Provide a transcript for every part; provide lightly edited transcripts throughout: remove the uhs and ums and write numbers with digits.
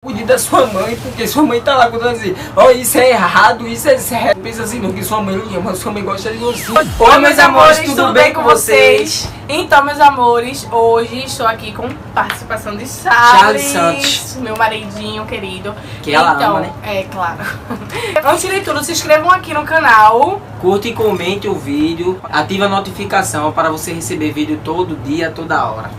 Cuide da sua mãe, porque sua mãe tá lá contando assim, ó, isso é errado, isso é certo. Pensa assim, não, que sua mãe lhe ama, sua mãe gosta de você. Oi, meus amores, tudo bem com vocês? Então, meus amores, hoje estou aqui com participação de Charles Santos, meu maridinho querido. Que ela então, ama, né? É, claro. Antes de tudo, se inscrevam aqui no canal. Curte e comente o vídeo, ativa a notificação para você receber vídeo todo dia, toda hora.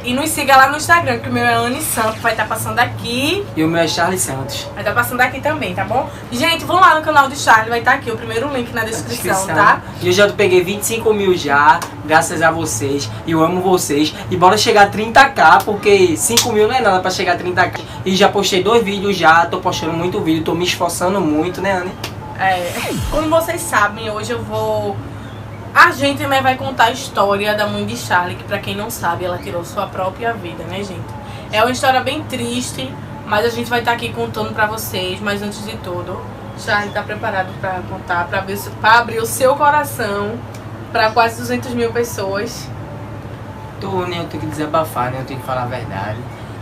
E nos siga lá no Instagram, que o meu é Anne Santos, vai estar passando aqui. E o meu é Charles Santos. Vai estar passando aqui também, tá bom? Gente, vão lá no canal de Charles, vai estar aqui o primeiro link na descrição, tá? E eu já peguei 25 mil já, graças a vocês. E eu amo vocês. E bora chegar a 30k, porque 5 mil não é nada pra chegar a 30k. E já postei 2 vídeos já, tô postando muito vídeo, tô me esforçando muito, né, Anne? Como vocês sabem, hoje eu vou... A gente vai contar a história da mãe de Charlie, que pra quem não sabe, ela tirou sua própria vida, né, gente? É uma história bem triste, mas a gente vai estar aqui contando pra vocês. Mas antes de tudo, Charlie tá preparado pra contar, pra abrir o seu coração pra quase 200 mil pessoas. Né, eu tenho que desabafar, né, eu tenho que falar a verdade.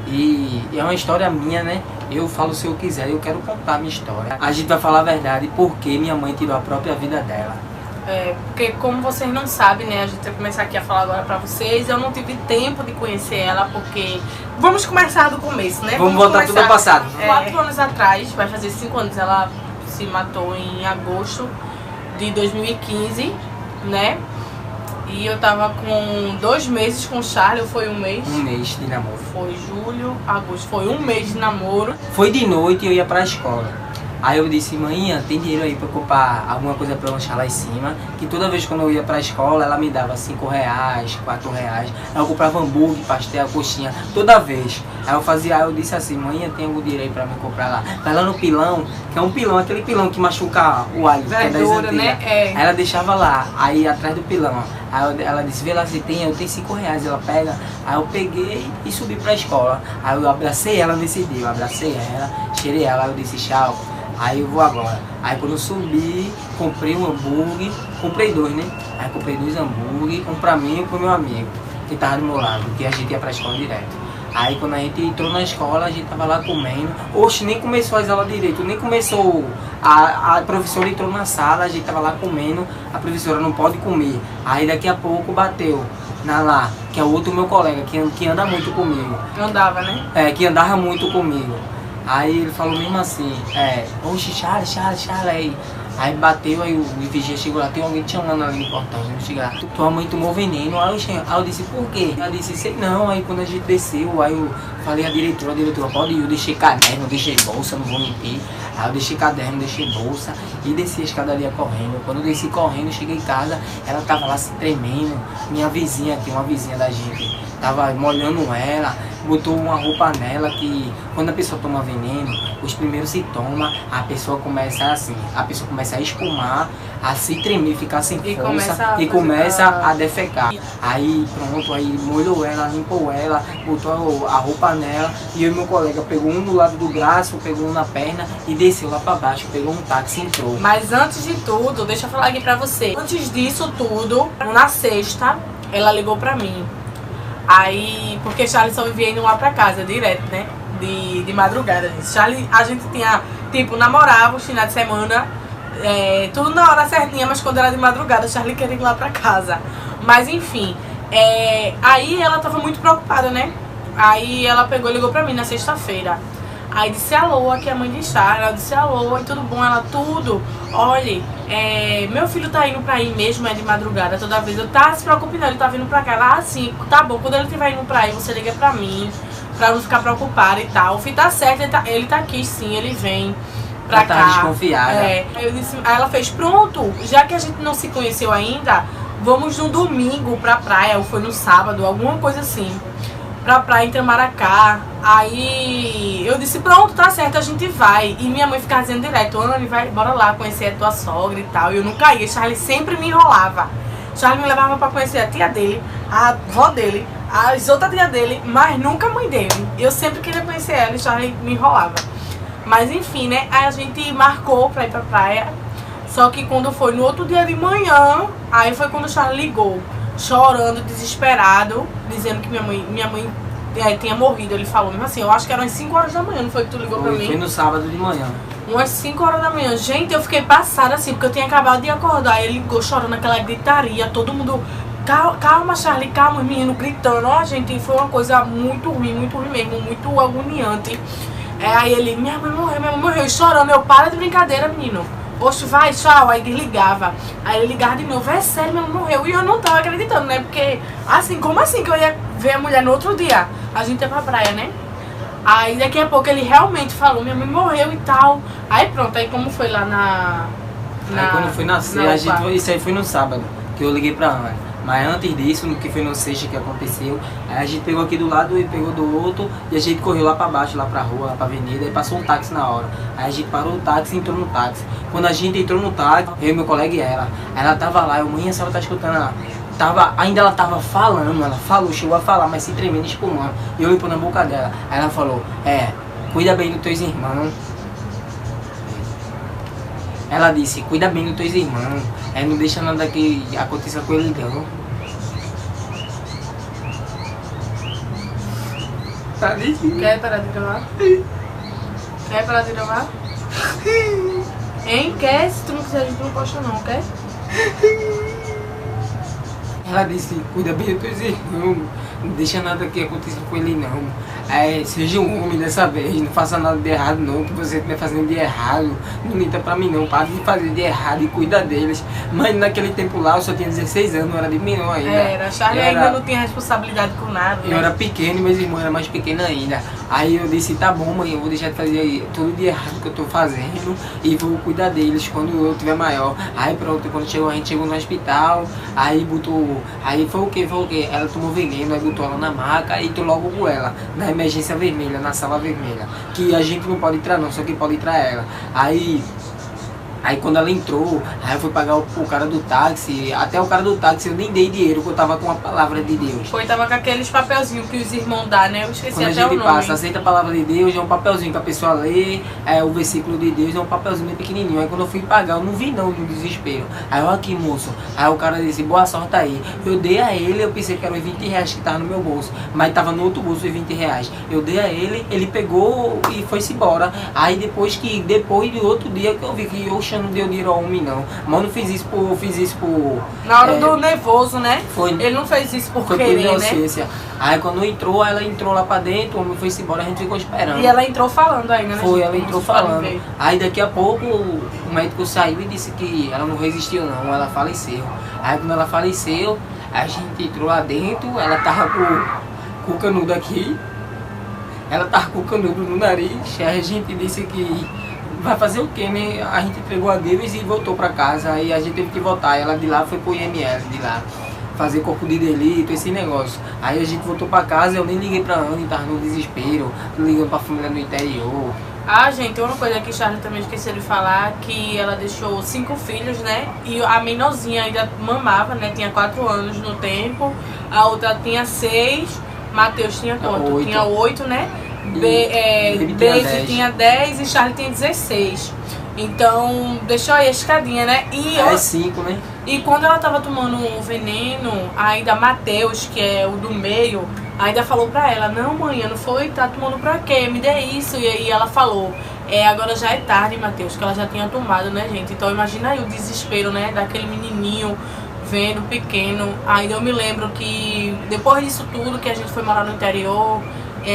E é uma história minha, né? Eu falo se eu quiser, eu quero contar a minha história. A gente vai falar a verdade, porque minha mãe tirou a própria vida dela. Porque como vocês não sabem, né, a gente vai começar aqui a falar agora pra vocês. Eu não tive tempo de conhecer ela, porque... Vamos começar do começo, né? Vamos voltar tudo ao passado. 4 anos atrás, vai fazer 5 anos, ela se matou em agosto de 2015, né? E eu tava com 2 meses com o Charlie, ou foi 1 mês? 1 mês de namoro. Foi julho, agosto, foi 1 mês de namoro. Foi de noite e eu ia pra escola. Aí eu disse, mãe, tem dinheiro aí pra comprar alguma coisa pra eu lanchar lá em cima? Que toda vez quando eu ia pra escola, ela me dava 5 reais, 4 reais. Aí eu comprava hambúrguer, pastel, coxinha, toda vez. Aí eu disse assim, mãe, tem algum dinheiro aí pra me comprar lá? Vai lá no pilão, que é um pilão, aquele pilão que machuca o alho, que é das antigas. Né? Aí ela deixava lá, aí atrás do pilão, ó. Aí ela disse, vê lá se tem, eu tenho 5 reais, ela pega. Aí eu peguei e subi pra escola. Aí eu abracei ela nesse dia, eu abracei ela, cheirei ela, aí eu disse, tchau. Aí eu vou agora. Aí quando eu subi, comprei um hambúrguer, comprei 2, né? Aí comprei 2 hambúrguer, um pra mim e pro meu amigo, que tava do meu lado, que a gente ia pra escola direto. Aí quando a gente entrou na escola, a gente tava lá comendo. Oxe, nem começou as aulas direito, nem começou. A professora entrou na sala, a gente tava lá comendo, a professora não pode comer. Aí daqui a pouco bateu lá, que é o outro meu colega, que anda muito comigo. Andava, né? Que andava muito comigo. Aí ele falou mesmo assim, oxe, Charles, aí bateu, aí o vigia chegou lá, tem alguém te chamando ali no portão, eu cheguei lá, tua mãe tomou veneno. Aí eu disse, por quê? Ela disse, sei não. Aí quando a gente desceu, aí eu falei a diretora, pode ir, eu deixei caderno, deixei bolsa, não vou mentir. Aí eu deixei caderno, deixei bolsa e desci a escadaria correndo. Quando eu desci correndo, cheguei em casa, ela tava lá se tremendo. Minha vizinha, que é uma vizinha da gente, tava molhando ela, botou uma roupa nela que quando a pessoa toma veneno, os primeiros sintomas, a pessoa começa assim, a espumar, a se tremer, ficar sem força e começa a defecar. Aí pronto, aí molhou ela, limpou ela, botou a roupa nela e eu e meu colega pegou um do lado do braço, pegou um na perna e desceu lá pra baixo, pegou um táxi e entrou. Mas antes de tudo, deixa eu falar aqui pra você. Antes disso tudo, na sexta, ela ligou pra mim. Aí, porque Charlie só vivia indo lá pra casa, direto, né? De madrugada. Charlie, a gente tinha, tipo, namorava os finais de semana, tudo na hora certinha, mas quando era de madrugada, Charlie queria ir lá pra casa. Mas enfim, aí ela tava muito preocupada, né? Aí ela pegou e ligou pra mim na sexta-feira. Aí disse, alô, aqui é a mãe de Charlie. Ela disse, alô, e tudo bom? Ela, tudo. Olha, meu filho tá indo pra aí mesmo, de madrugada, toda vez. Eu se preocupe não, ele tá vindo pra cá. Ela, sim, tá bom, quando ele estiver indo pra aí, você liga pra mim, pra não ficar preocupada e tal. O filho tá certo, ele tá aqui sim, ele vem pra cá. Tá desconfiada. Aí ela fez, pronto, já que a gente não se conheceu ainda, vamos no domingo pra praia, ou foi no sábado, alguma coisa assim, pra praia em Itamaracá. Aí eu disse, pronto, tá certo, a gente vai. E minha mãe ficava dizendo direto, Anne, bora lá conhecer a tua sogra e tal. E eu nunca ia, Charlie sempre me enrolava. Charlie me levava pra conhecer a tia dele, a avó dele, as outras tia dele, mas nunca a mãe dele. Eu sempre queria conhecer ela e Charlie me enrolava. Mas enfim, né, aí a gente marcou pra ir pra praia. Só que quando foi no outro dia de manhã, aí foi quando o Charlie ligou, chorando, desesperado, dizendo que minha mãe tinha morrido. Ele falou mesmo assim, eu acho que eram as 5 horas da manhã, não foi que tu ligou pra mim? Foi no sábado de manhã. Umas 5 horas da manhã. Gente, eu fiquei passada assim, porque eu tinha acabado de acordar. Ele ligou chorando aquela gritaria, todo mundo... Calma, Charlie, calma, menino, gritando. Ó, gente, foi uma coisa muito ruim mesmo, muito agoniante. Aí ele, minha mãe morreu, e chorando. Eu, para de brincadeira, menino. Oxe, vai, tchau. Aí desligava. Aí ele ligava de novo, é sério, minha mãe morreu. E eu não tava acreditando, né? Porque, assim, como assim que eu ia ver a mulher no outro dia? A gente ia pra praia, né? Aí daqui a pouco ele realmente falou, minha mãe morreu e tal. Aí pronto, aí como foi lá Aí quando foi nascer, isso aí foi no sábado, que eu liguei pra Ana. Mas antes disso, no que foi no sexta que aconteceu, aí a gente pegou aqui do lado e pegou do outro, e a gente correu lá pra baixo, lá pra rua, lá pra avenida, e passou um táxi na hora. Aí a gente parou o táxi e entrou no táxi. Quando a gente entrou no táxi, eu, meu colega e ela tava lá, eu, mãe, a senhora tá escutando ela? Ainda ela tava falando, ela falou, chegou a falar, mas se tremendo, espumando. E eu limpando na boca dela. Aí ela falou, cuida bem dos teus irmãos. Ela disse, cuida bem dos teus irmãos. Não deixa nada que aconteça com ele não. Tá dizendo? Quer parar de gravar? Quer parar de gravar? Hein? Quer? Se tu não quiser, a gente não posta não, quer? Ela disse, cuida bem dos teus irmãos. Não deixa nada que aconteça com ele não. Seja um homem dessa vez, não faça nada de errado não, que você estiver fazendo de errado. Não minta pra mim não, para de fazer de errado e cuida deles. Mas naquele tempo lá eu só tinha 16 anos, não era de menor ainda. Era, Charlie ainda não tinha responsabilidade com nada. Eu era pequeno e meus irmãos eram mais pequenos ainda. Aí eu disse, tá bom mãe, eu vou deixar de fazer tudo de errado que eu tô fazendo e vou cuidar deles quando eu tiver maior. Aí pronto, quando a gente chegou no hospital, aí botou, aí foi o que? Ela tomou veneno, aí botou ela na maca e tô logo com ela, na emergência vermelha, na sala vermelha. Que a gente não pode entrar não, só que pode entrar ela. Aí quando ela entrou, aí eu fui pagar o cara do táxi, até o cara do táxi eu nem dei dinheiro, porque eu tava com a palavra de Deus. Foi, tava com aqueles papelzinhos que os irmãos dão, né? Eu esqueci quando até o nome. Quando a gente passa, aceita a palavra de Deus, é um papelzinho que a pessoa lê, o versículo de Deus é um papelzinho bem pequenininho. Aí quando eu fui pagar, eu não vi não, no desespero. Aí eu, aqui moço, aí o cara disse, boa sorte aí. Eu dei a ele, eu pensei que eram os 20 reais que tava no meu bolso, mas tava no outro bolso os 20 reais. Eu dei a ele pegou e foi-se embora. Aí depois do outro dia que eu vi que eu não deu dinheiro ao homem não. Mas eu não fiz isso por... Na hora do nervoso, né? Foi, ele não fez isso por foi querer, por inocência, né? Aí quando entrou, ela entrou lá pra dentro, o homem foi-se embora, a gente ficou esperando. E ela entrou falando ainda, né? Foi, ela entrou falando. Aí daqui a pouco o médico saiu e disse que ela não resistiu não, ela faleceu. Aí quando ela faleceu, a gente entrou lá dentro, ela tava com o canudo aqui. Ela tava com o canudo no nariz, aí a gente disse que vai fazer o que, né? A gente entregou a Deus e voltou pra casa, aí a gente teve que voltar. Ela de lá foi pro IML, de lá, fazer corpo de delito, esse negócio. Aí a gente voltou pra casa, eu nem liguei pra Ana, tava no desespero, ligando pra família no interior. Ah, gente, uma coisa que Charlie também esqueceu de falar, que ela deixou 5 filhos, né? E a menorzinha ainda mamava, né? Tinha 4 anos no tempo, a outra tinha 6, Matheus tinha quanto? 8. Tinha 8, né? Daisy tinha 10 e Charlie tinha 16. Então, deixou aí a escadinha, né? E 5, né? E quando ela tava tomando o veneno, ainda Matheus, que é o do meio, ainda falou pra ela, não mãe, não foi, tá tomando pra quê? Me dê isso. E aí ela falou, agora já é tarde, Matheus, que ela já tinha tomado, né, gente? Então imagina aí o desespero, né, daquele menininho vendo pequeno. Ainda eu me lembro que depois disso tudo que a gente foi morar no interior,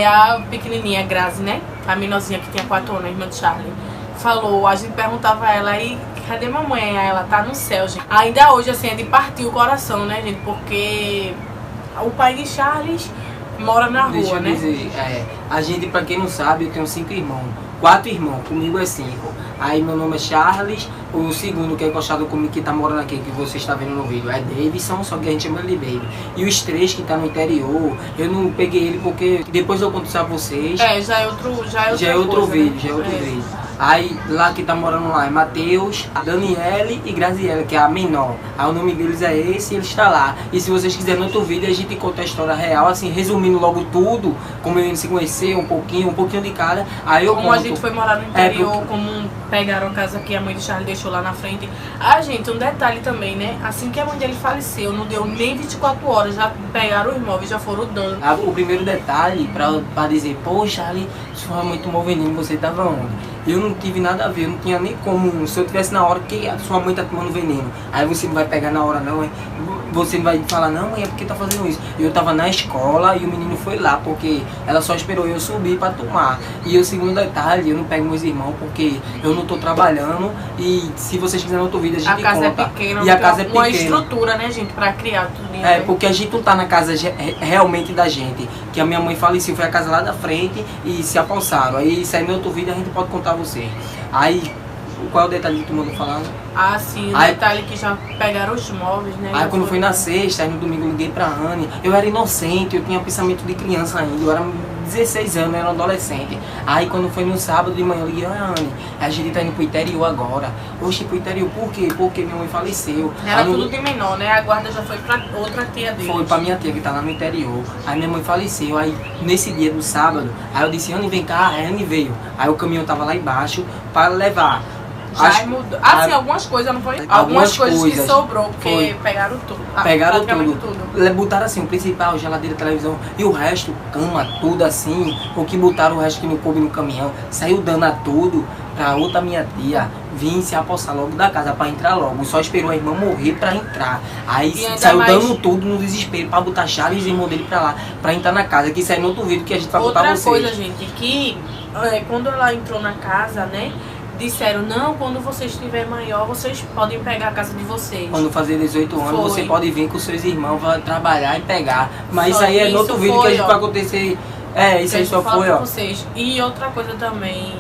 a pequenininha, a Grazi, né, a menorzinha que tinha 4 anos, a irmã de Charlie, falou, a gente perguntava a ela aí, cadê mamãe? Aí ela tá no céu, gente. Ainda hoje, assim, é de partir o coração, né, gente? Porque o pai de Charles mora na rua, deixa eu né? dizer, a gente, pra quem não sabe, eu tenho 5 irmãos. 4 irmãos, comigo é 5. Aí meu nome é Charles, o segundo que é encostado comigo, que tá morando aqui, que você está vendo no vídeo, é Davidson, só que a gente chama ele de Baby. E os 3 que tá no interior, eu não peguei ele porque depois eu conto isso a vocês. Já é outro vídeo, já é outro vídeo. Aí lá que tá morando lá é Matheus, Daniele e Graziella, que é a menor. Aí o nome deles é esse e ele está lá. E se vocês quiserem no outro vídeo, a gente conta a história real, assim, resumindo logo tudo, como eles se conhecer, um pouquinho de cada. Aí eu como conto. a gente foi morar no interior, como pegaram a casa que a mãe de Charlie deixou lá na frente. Ah, gente, um detalhe também, né? Assim que a mãe dele faleceu, não deu nem 24 horas, já pegaram os móveis, já foram dando. O primeiro detalhe pra dizer, pô, Charlie, sua mãe tomou veneno, você tava onde? Eu não tive nada a ver, eu não tinha nem como, se eu tivesse na hora que a sua mãe tá tomando veneno, aí você não vai pegar na hora não, você não vai falar, não mãe, é porque tá fazendo isso. Eu tava na escola e o menino foi lá, porque ela só esperou eu subir pra tomar. E o segundo detalhe, eu não pego meus irmãos porque eu não tô trabalhando, e se vocês quiserem outro vídeo a gente casa conta. É pequena, e a casa é pequena. Uma estrutura, né, gente, pra criar tudo isso. É, porque a gente não tá na casa realmente da gente, que a minha mãe faleceu, foi a casa lá da frente e se apossaram. Aí saindo no outro vídeo a gente pode contar a você. Aí, qual é o detalhe que tu mandou falar? Ah, sim, o detalhe que já pegaram os móveis, né? Aí quando foi na sexta, aí no domingo eu liguei pra Anne. Eu era inocente, eu tinha pensamento de criança ainda, eu era 16 anos, eu era um adolescente. Aí quando foi no sábado de manhã, eu liguei, Anne, a gente tá indo pro interior agora. Oxe, pro interior, por quê? Porque minha mãe faleceu. Era aí, tudo de menor, né? A guarda já foi pra outra tia dele. Foi pra minha tia que tá lá no interior. Aí minha mãe faleceu. Aí nesse dia do sábado, aí eu disse, Anne, vem cá. Aí Anne veio. Aí o caminhão tava lá embaixo para levar. Já mudou. Ah, sim, algumas coisas, não foi? Algumas coisas que sobrou, porque foi. Pegaram tudo. Pegaram tudo. Botaram assim, o principal, geladeira, televisão, e o resto, cama, tudo assim. O que botaram o resto que não coube no caminhão, saiu dando a tudo pra outra minha tia vir se apossar logo da casa pra entrar logo. Só esperou a irmã morrer pra entrar. Aí saiu dando tudo no desespero pra botar Charles e o irmão dele pra lá, pra entrar na casa. Que isso aí no outro vídeo que a gente vai botar vocês. Outra coisa, gente, que quando ela entrou na casa, né? Disseram, não, quando você estiver maior, vocês podem pegar a casa de vocês. Quando fazer 18 anos, você pode vir com seus irmãos, vai trabalhar e pegar. Mas só isso aí é no outro vídeo que a gente vai acontecer. É, isso aí só foi, ó. Vocês. E outra coisa também,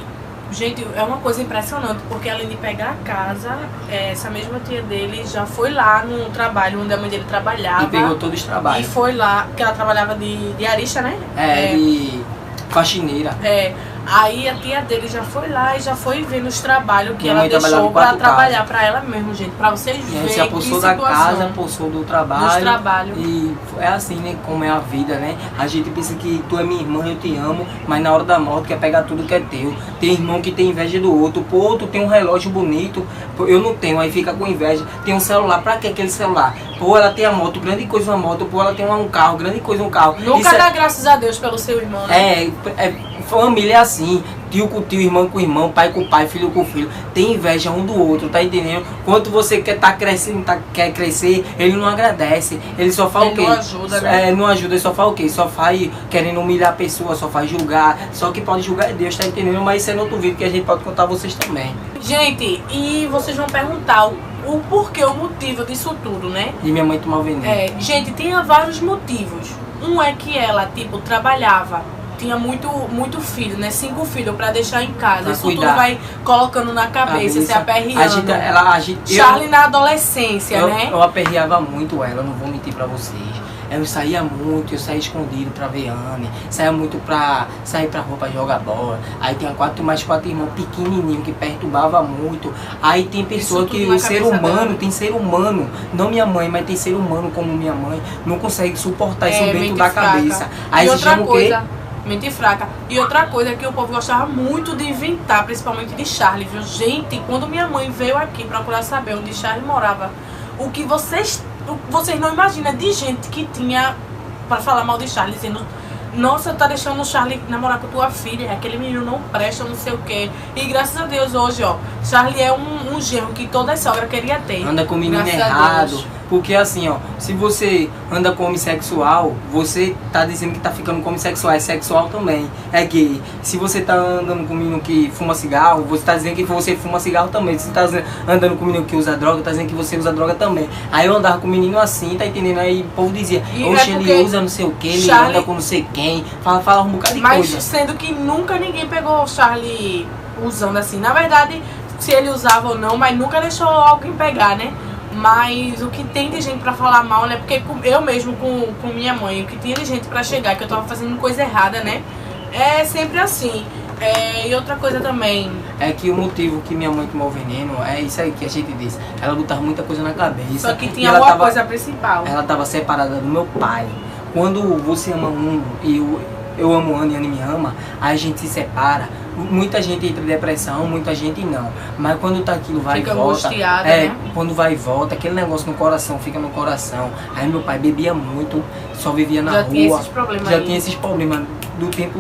gente, é uma coisa impressionante, porque além de pegar a casa, essa mesma tia dele já foi lá no trabalho onde a mãe dele trabalhava. E pegou todos os trabalhos. E foi lá, porque ela trabalhava de arista, né? De faxineira. Aí a tia dele já foi lá e já foi vendo os trabalhos que ela deixou pra trabalhar pra ela mesmo, gente. Pra vocês verem se apossou da casa, apossou do trabalho. E é assim, né? Como é a vida, né? A gente pensa que tu é minha irmã, eu te amo, mas na hora da morte quer pegar tudo que é teu. Tem irmão que tem inveja do outro. Pô, outro tem um relógio bonito, eu não tenho, aí fica com inveja. Tem um celular, pra que aquele celular? Pô, ela tem a moto, grande coisa uma moto. Pô, ela tem um carro, grande coisa um carro. Nunca dá graças a Deus pelo seu irmão, né? Família é assim, tio com tio, irmão com irmão, pai com pai, filho com filho. Tem inveja um do outro, tá entendendo? Quando você quer crescendo, quer crescer, ele não agradece. Ele só fala o quê? Não ajuda, né? Não ajuda, ele só fala o quê? Só faz querendo humilhar a pessoa, só faz julgar. Só que pode julgar é Deus, tá entendendo? Mas isso é no outro vídeo que a gente pode contar a vocês também. Gente, e vocês vão perguntar o porquê, o motivo disso tudo, né? De minha mãe tomar o veneno. Gente, tinha vários motivos. Um é que ela, tipo, trabalhava, tinha muito filho, né? 5 filhos pra deixar em casa. Isso tudo vai colocando na cabeça, se aperreando. Charlie na adolescência, né? Eu aperreava muito ela, não vou mentir pra vocês. Eu saía muito, eu saía escondido pra ver Anne, saía muito pra sair pra rua pra jogar bola. Aí tinha mais quatro irmãos pequenininhos que perturbava muito. Aí tem pessoa que o ser humano, tem ser humano, não minha mãe, mas tem ser humano como minha mãe, não consegue suportar isso dentro da cabeça. Aí se chama o quê? Mente fraca. E outra coisa é que o povo gostava muito de inventar, principalmente de Charlie, viu? Gente, quando minha mãe veio aqui procurar saber onde Charlie morava, o que vocês não imaginam de gente que tinha pra falar mal de Charlie, dizendo, nossa, tá deixando o Charlie namorar com tua filha, aquele menino não presta, não sei o que. E graças a Deus hoje, ó, Charlie é um genro que toda sogra queria ter. Anda com o menino errado. Porque assim, ó, se você anda com homossexual, você tá dizendo que tá ficando com homossexual, é sexual também, é gay. Se você tá andando com um menino que fuma cigarro, você tá dizendo que você fuma cigarro também. Se você tá andando com um menino que usa droga, tá dizendo que você usa droga também. Aí eu andava com um menino assim, tá entendendo? Aí o povo dizia, oxe, ele usa não sei o que, ele anda com não sei quem, fala um bocado de coisa. Mas sendo que nunca ninguém pegou o Charlie usando assim. Na verdade, se ele usava ou não, mas nunca deixou alguém pegar, né? Mas o que tem de gente pra falar mal, né? Porque eu mesmo com minha mãe, o que tinha de gente pra chegar, que eu tava fazendo coisa errada, né? É sempre assim. E outra coisa também. É que o motivo que minha mãe tomou veneno é isso aí que a gente disse. Ela botava muita coisa na cabeça. Só que tinha uma coisa principal. Ela estava separada do meu pai. Quando você ama um e eu amo Ana e Ana me ama, aí a gente se separa. Muita gente entra em depressão, muita gente não. Mas quando tá aquilo vai fica e volta. Angustiada, né? Quando vai e volta, aquele negócio no coração fica no coração. Aí meu pai bebia muito, só vivia na rua. Tinha esses problemas já aí. tinha esses problemas do tempo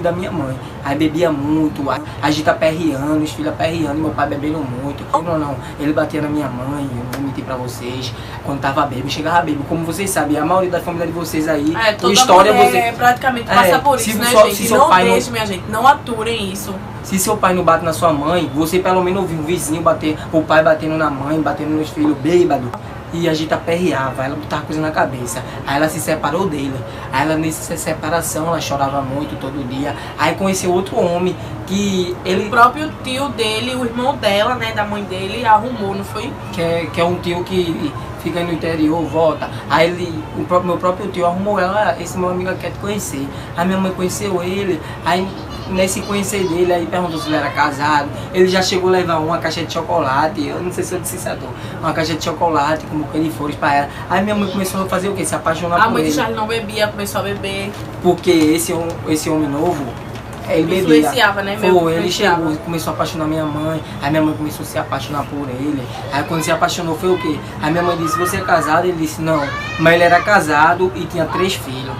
da minha mãe. Aí bebia muito, a gente aperreando, os filhos aperreando, e meu pai bebendo muito. Não, ele batia na minha mãe, eu não vou mentir pra vocês. Quando tava bêbado, chegava bêbado. Como vocês sabem, a maioria da família de vocês aí, toda história mulher praticamente passa por isso, né, gente? Não deixe, minha gente, não aturem isso. Se seu pai não bate na sua mãe, você pelo menos ouviu um vizinho bater, o pai batendo na mãe, batendo nos filhos, bêbado. E a gente aperreava, ela botava coisa na cabeça. Aí ela se separou dele. Aí ela nessa separação, ela chorava muito todo dia. Aí conheceu outro homem que ele... O próprio tio dele, o irmão dela, né, da mãe dele, arrumou, não foi? Que é um tio que fica no interior, volta. Aí meu próprio tio arrumou ela, esse meu amigo quer te conhecer. Aí minha mãe conheceu ele, aí nesse conhecer dele, aí perguntou se ele era casado. Ele já chegou a levar uma caixa de chocolate, eu não sei se eu disse isso, uma caixa de chocolate com um bocadinho de flores pra ela. Aí minha mãe começou a fazer o quê? Se apaixonar por ele. A mãe de Charles não bebia, começou a beber. Porque esse homem novo, ele bebia. Influenciava, né? Ele chegou, começou a apaixonar minha mãe. Aí minha mãe começou a se apaixonar por ele. Aí quando se apaixonou foi o quê? Aí minha mãe disse, você é casado? Ele disse, não. Mas ele era casado e tinha 3 filhos.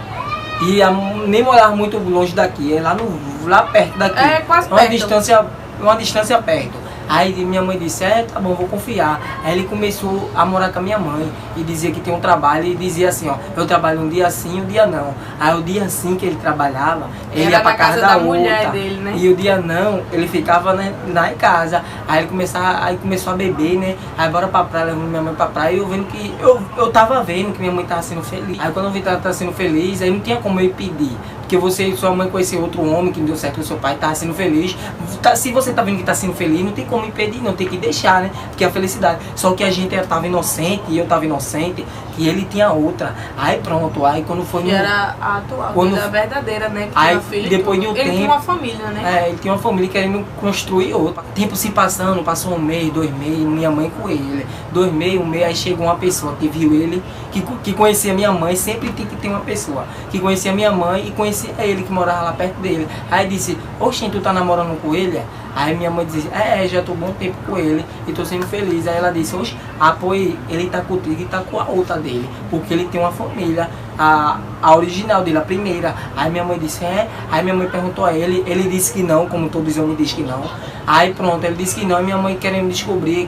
E nem morava muito longe daqui, lá perto daqui. Quase perto. Uma distância perto. Aí minha mãe disse, tá bom, vou confiar. Aí ele começou a morar com a minha mãe e dizia que tem um trabalho e dizia assim, ó, eu trabalho um dia sim, um dia não. Aí o dia sim que ele trabalhava, ele ia pra casa da mulher dele, né? E o dia não, ele ficava lá em casa. Aí ele começou a beber, né? Aí bora pra praia, levando minha mãe pra praia e eu vendo que, eu tava vendo que minha mãe tava sendo feliz. Aí quando eu vi que ela tava sendo feliz, aí não tinha como eu impedir. Porque você e sua mãe conheceu outro homem que não deu certo com seu pai, tava sendo feliz. Se você tá vendo que tá sendo feliz, não tem como impedir, não tem que deixar, né? Porque é a felicidade. Só que a gente tava inocente, e eu tava inocente, que ele tinha outra. Aí pronto, aí quando foi... Que era a atual, vida verdadeira, né? Que aí, filho depois de um tempo... Ele tinha uma família, né? Ele tinha uma família querendo construir outra. Tempo se passando, passou 1 mês, 2 meses, minha mãe com ele. 2 meses, 1 mês, aí chegou uma pessoa que viu ele, que conhecia minha mãe, sempre tem que ter uma pessoa. Que conhecia minha mãe e conhecia ele, que morava lá perto dele. Aí disse, oxe, tu tá namorando com ele? Aí minha mãe dizia, já tô bom tempo com ele e tô sendo feliz. Aí ela disse, oxe, pois ele tá contigo e tá com a outra dele, porque ele tem uma família, a original dele, a primeira. Aí minha mãe disse, Aí minha mãe perguntou a ele disse que não, como todos os homens dizem que não. Aí pronto, ele disse que não, e minha mãe querendo descobrir,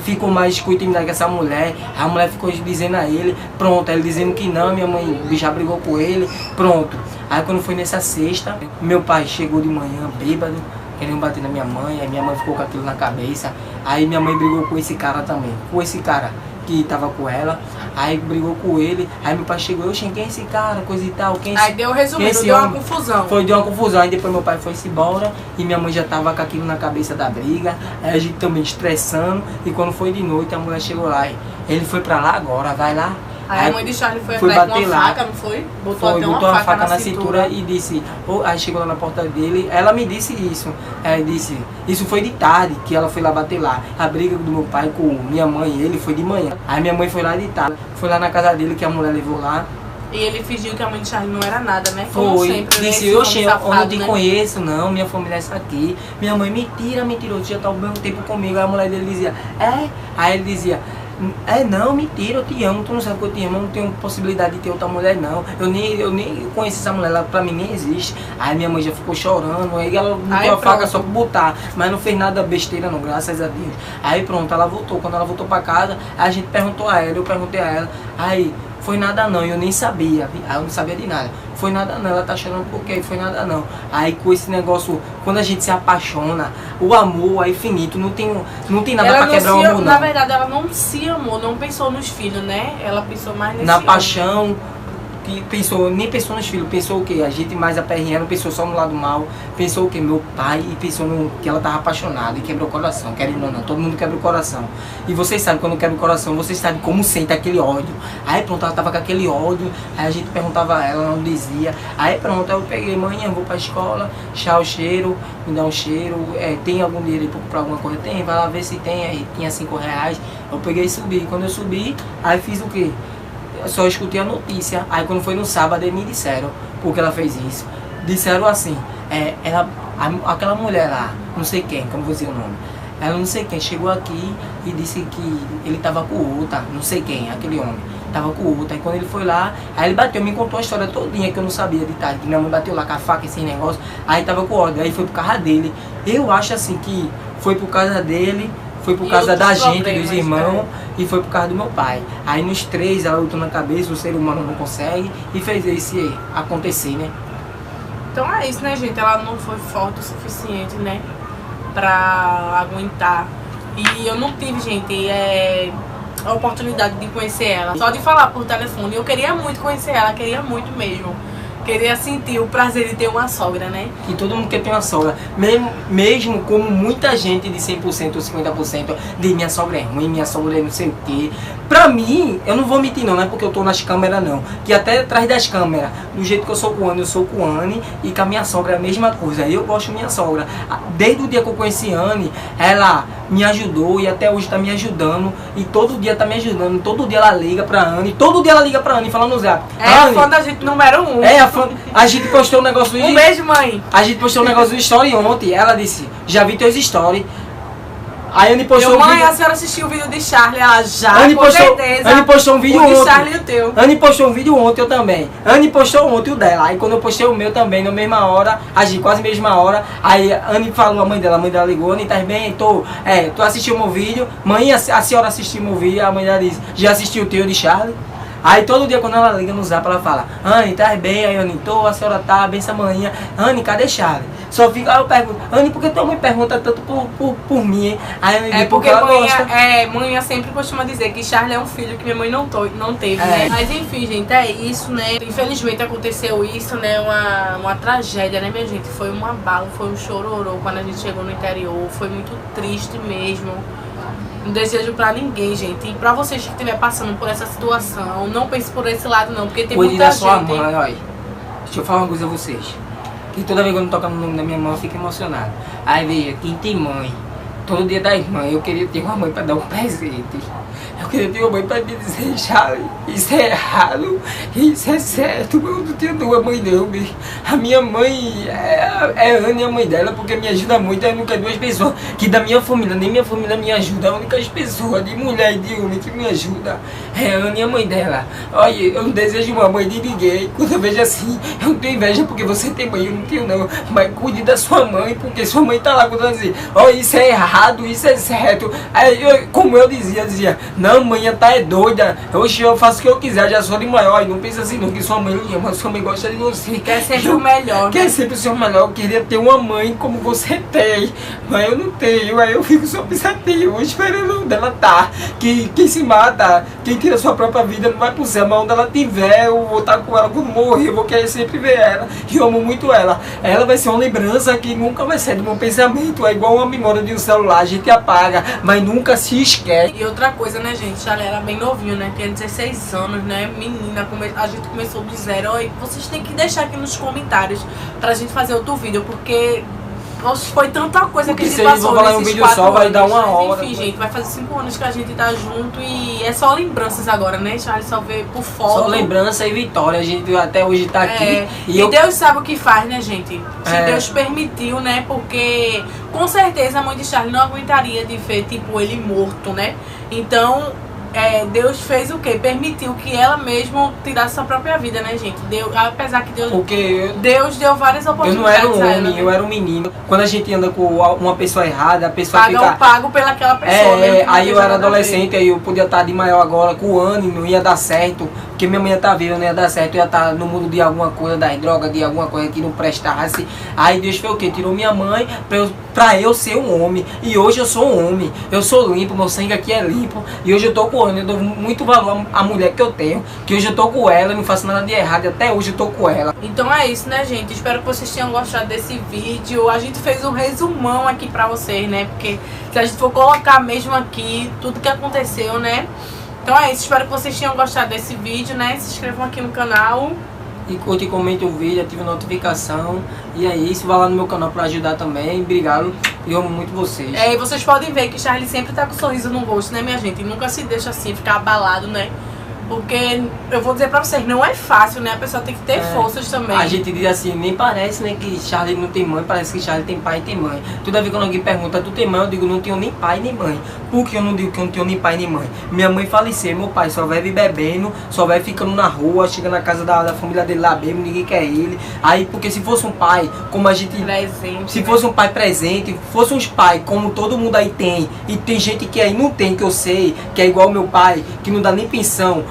ficou mais com intimidade com essa mulher. A mulher ficou dizendo a ele, pronto, ele dizendo que não, minha mãe já brigou com ele, pronto. Aí quando foi nessa sexta, meu pai chegou de manhã bêbado, querendo bater na minha mãe, aí minha mãe ficou com aquilo na cabeça. Aí minha mãe brigou com esse cara também, com esse cara que tava com ela. Aí brigou com ele, aí meu pai chegou, eu quem é esse cara, coisa e tal, quem é esse... Aí deu resumido, deu uma confusão. Deu uma confusão, aí depois meu pai foi-se embora e minha mãe já tava com aquilo na cabeça da briga. Aí a gente também estressando, e quando foi de noite a mulher chegou lá e ele foi pra lá agora, vai lá. Aí a mãe de Charlie foi atrás com uma faca, não foi? Botou uma faca na cintura e disse, aí chegou lá na porta dele, ela me disse isso. Ela disse, isso foi de tarde que ela foi lá bater lá. A briga do meu pai com minha mãe e ele foi de manhã. Aí minha mãe foi lá de tarde, foi lá na casa dele que a mulher levou lá. E ele fingiu que a mãe de Charlie não era nada, né? Como sempre, disse, eu não te conheço não, minha família é essa aqui. Minha mãe, mentira, mentiroso, já tá o mesmo tempo comigo. Aí a mulher dele dizia, Aí ele dizia, não, mentira, eu te amo, tu não sabe que eu te amo, eu não tenho possibilidade de ter outra mulher não. Eu nem conheço essa mulher, ela pra mim nem existe. Aí minha mãe já ficou chorando, aí ela botou a faca só pra botar, mas não fez nada besteira não, graças a Deus. Aí pronto, ela voltou, quando ela voltou pra casa, a gente perguntou a ela, eu perguntei a ela, aí, foi nada não, eu nem sabia, aí eu não sabia de nada. Foi nada não, ela tá chorando porque foi nada não. Aí com esse negócio, quando a gente se apaixona, o amor é infinito, não tem nada ela pra quebrar o amor não. Na verdade ela não se amou, não pensou nos filhos, né? Ela pensou mais nesse na paixão, que pensou, nem pensou nos filhos, pensou o quê? A gente mais aperreando, pensou só no lado mal, pensou o quê? Meu pai, e pensou no, que ela tava apaixonada e quebrou o coração, querendo ou não, todo mundo quebra o coração. E vocês sabem, quando quebra o coração, vocês sabem como sente aquele ódio. Aí pronto, ela tava com aquele ódio, aí a gente perguntava a ela, ela não dizia. Aí pronto, eu peguei, mãe, eu vou pra escola, tchau, cheiro, me dá um cheiro, tem algum dinheiro pra comprar alguma coisa? Tem, vai lá ver se tem, aí tinha R$5. Eu peguei e subi, quando eu subi, aí fiz o quê? Eu só escutei a notícia. Aí quando foi no sábado, eles me disseram porque ela fez isso. Disseram assim, aquela mulher lá, não sei quem, como vou dizer o nome, ela não sei quem, chegou aqui e disse que ele tava com outra, não sei quem, aquele homem, tava com outra. Aí quando ele foi lá, aí ele bateu, me contou a história todinha que eu não sabia de tarde, que minha mãe bateu lá com a faca, esse negócio, aí tava com ódio, aí foi por causa dele. Eu acho assim que foi por causa dele, foi por causa da gente, dos irmãos, e foi por causa do meu pai. Aí nos três, ela lutou na cabeça, o ser humano não consegue, e fez esse acontecer, né? Então é isso, né, gente? Ela não foi forte o suficiente, né, pra aguentar. E eu não tive, gente, a oportunidade de conhecer ela. Só de falar por telefone. Eu queria muito conhecer ela, queria muito mesmo. Queria sentir o prazer de ter uma sogra, né? E todo mundo quer ter uma sogra. Mesmo como muita gente de 100% ou 50% de minha sogra é ruim, minha sogra é não sei o quê. Pra mim, eu não vou mentir não é porque eu tô nas câmeras não. Que até atrás das câmeras, do jeito que eu sou com o Anne, eu sou com a Anne. E com a minha sogra é a mesma coisa. Eu gosto da minha sogra. Desde o dia que eu conheci a Anne, ela me ajudou e até hoje tá me ajudando. E todo dia tá me ajudando. Todo dia ela liga pra Anne. Todo dia ela liga pra Anne falando no zap. É fã da gente número 1. A gente postou um negócio Um beijo, mãe. A gente postou um negócio no story ontem. Ela disse, já vi teus stories. Aí a Anne postou mãe, vídeo... a senhora assistiu o vídeo de Charlie? Ela já, Anne com certeza. Anne postou um vídeo ontem. O de Charlie e o teu. Anne postou um vídeo ontem, eu também. Anne postou ontem o dela. Aí quando eu postei o meu também, na mesma hora, quase mesma hora. Aí a Anne falou, a mãe dela ligou, Anne, tá bem? Tu assistiu meu vídeo? Mãe, a senhora assistiu meu vídeo? A mãe dela disse, já assistiu o teu de Charlie? Aí todo dia quando ela liga no zap, ela fala, Anne, tá bem? Aí Anne, a senhora tá bem essa manhã. Anne, cadê Charlie? Só fica, aí eu pergunto, Anne, por que tua mãe pergunta tanto por mim, hein? Aí Anne diz, porque ela gosta. gosta. Mãe sempre costuma dizer que Charlie é um filho que minha mãe não teve, né? Mas enfim, gente, é isso, né? Infelizmente aconteceu isso, né? Uma tragédia, né, minha gente? Foi uma bala, foi um chororô quando a gente chegou no interior. Foi muito triste mesmo. Não desejo pra ninguém, gente. E pra vocês que estiverem passando por essa situação, não pense por esse lado não, porque tem Cuide muita da gente... sua mãe, olha. Deixa eu falar uma coisa a vocês. Que toda vez que eu não toco no nome da minha mãe, eu fico emocionado. Aí veja, quem tem mãe, todo dia das mães, eu queria ter uma mãe pra dar um presente. Eu queria ter uma mãe pra me dizer, Charlie, isso é errado, isso é certo. Eu não tenho uma mãe não, bicho. A minha mãe é a Anne, a mãe dela, porque me ajuda muito. Eu nunca duas pessoas que da minha família, nem minha família me ajuda. A única pessoa de mulher e de homem que me ajuda é a Anne, a mãe dela. Olha, eu não desejo uma mãe de ninguém. Quando eu vejo assim, eu não tenho inveja porque você tem mãe, eu não tenho não. Mas cuide da sua mãe, porque sua mãe tá lá quando ela diz, olha, isso é errado, isso é certo. Aí, como eu dizia, não, mãe, tá doida. Hoje eu faço o que eu quiser, já sou de maior. E não pensa assim, não, que sua mãe lhe ama, sua mãe gosta de você. Quer sempre o melhor. Quer sempre o seu melhor. Eu queria ter uma mãe como você tem, mas eu não tenho. Aí eu fico só pensativo, esperando onde ela tá. Quem se mata, quem tira sua própria vida, não vai pro céu, mas onde ela tiver, eu vou estar com ela quando morrer, eu vou querer sempre ver ela. E eu amo muito ela. Ela vai ser uma lembrança que nunca vai sair do meu pensamento. É igual uma memória de um celular, a gente apaga, mas nunca se esquece. E outra coisa, né, gente? Charlie era bem novinho, né? Tinha 16 anos, né? Menina, a gente começou do zero. E vocês têm que deixar aqui nos comentários pra gente fazer outro vídeo, porque nossa, foi tanta coisa que a gente passou falar um vídeo só, vai dar uma hora. Enfim, gente, vai fazer 5 anos que a gente tá junto e é só lembranças agora, né? Charlie só vê por foto. Só lembrança e vitória. A gente até hoje tá aqui. E Deus sabe o que faz, né, gente? Se Deus permitiu, né? Porque com certeza a mãe de Charlie não aguentaria de ver, tipo, ele morto, né? Então... Deus fez o quê? Permitiu que ela mesma tirasse sua própria vida, né, gente? Apesar que Deus deu várias oportunidades. Eu não era um homem, ela, né? eu era um menino. Quando a gente anda com uma pessoa errada, a pessoa fica... pago pelaquela pessoa. Aí eu era adolescente, aí eu podia estar de maior agora, com o ano, não ia dar certo. Porque minha mãe ia estar viva, não ia dar certo. Eu ia estar no mundo de alguma coisa, das drogas, de alguma coisa que não prestasse. Aí Deus fez o quê? Tirou minha mãe pra eu ser um homem. E hoje eu sou um homem. Eu sou limpo, meu sangue aqui é limpo. E hoje eu tô com apoiando, eu dou muito valor à mulher que eu tenho, que hoje eu tô com ela, não faço nada de errado, e até hoje eu tô com ela. Então é isso, né, gente? Espero que vocês tenham gostado desse vídeo. A gente fez um resumão aqui pra vocês, né? Porque se a gente for colocar mesmo aqui tudo que aconteceu, né? Então é isso, espero que vocês tenham gostado desse vídeo, né? Se inscrevam aqui no canal. E curte e comente o vídeo, ative a notificação. E é isso, vá lá no meu canal pra ajudar também. Obrigado, eu amo muito vocês. E vocês podem ver que Charlie sempre tá com um sorriso no rosto, né, minha gente? E nunca se deixa assim, ficar abalado, né? Porque eu vou dizer pra vocês, não é fácil, né? A pessoa tem que ter forças também. A gente diz assim, nem parece, né, que Charlie não tem mãe, parece que Charlie tem pai e tem mãe. Toda vez quando alguém pergunta, tu tem mãe? Eu digo, não tenho nem pai nem mãe. Por que eu não digo que eu não tenho nem pai nem mãe? Minha mãe faleceu, meu pai só vive bebendo, só vai ficando na rua, chega na casa da família dele lá bebendo, ninguém quer ele. Aí, porque se fosse um pai, como a gente... Presente, se fosse um pai presente, fosse uns pais, como todo mundo aí tem, e tem gente que aí não tem, que eu sei, que é igual meu pai, que não dá nem pensão.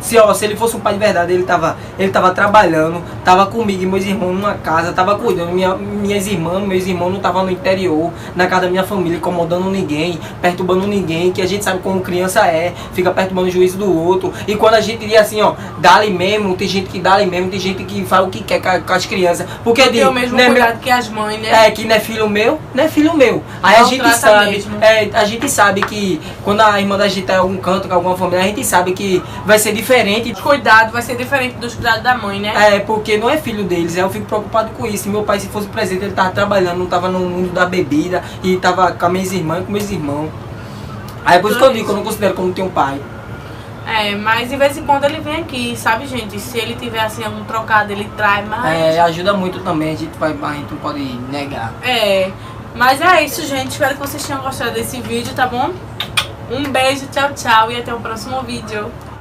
Se ele fosse um pai de verdade, ele tava trabalhando, tava comigo e meus irmãos numa casa, tava cuidando, meus irmãos não estavam no interior, na casa da minha família, incomodando ninguém, perturbando ninguém, que a gente sabe como criança fica perturbando o juízo do outro. E quando a gente diz assim, ó, dá-lhe mesmo, tem gente que dá-lhe mesmo, tem gente que faz o que quer com as crianças. Porque tem o mesmo cuidado que as mães, né? Que não é filho meu, não é filho meu. Aí não a gente sabe, a gente sabe que quando a irmã da gente tá em algum canto com alguma família, a gente sabe que vai ser diferente. O cuidado vai ser diferente dos cuidados da mãe, né? Porque não é filho deles, eu fico preocupado com isso. Meu pai, se fosse presente, ele tava trabalhando, não tava no mundo da bebida, e tava com as minhas irmãs e com meus irmãos. Aí é por isso que eu digo que eu não considero como ter um pai. Mas de vez em quando ele vem aqui, sabe, gente? Se ele tiver assim algum trocado, ele traz mais. Ajuda muito também, a gente não pode negar. Mas é isso, gente. Espero que vocês tenham gostado desse vídeo, tá bom? Um beijo, tchau, tchau e até o próximo vídeo.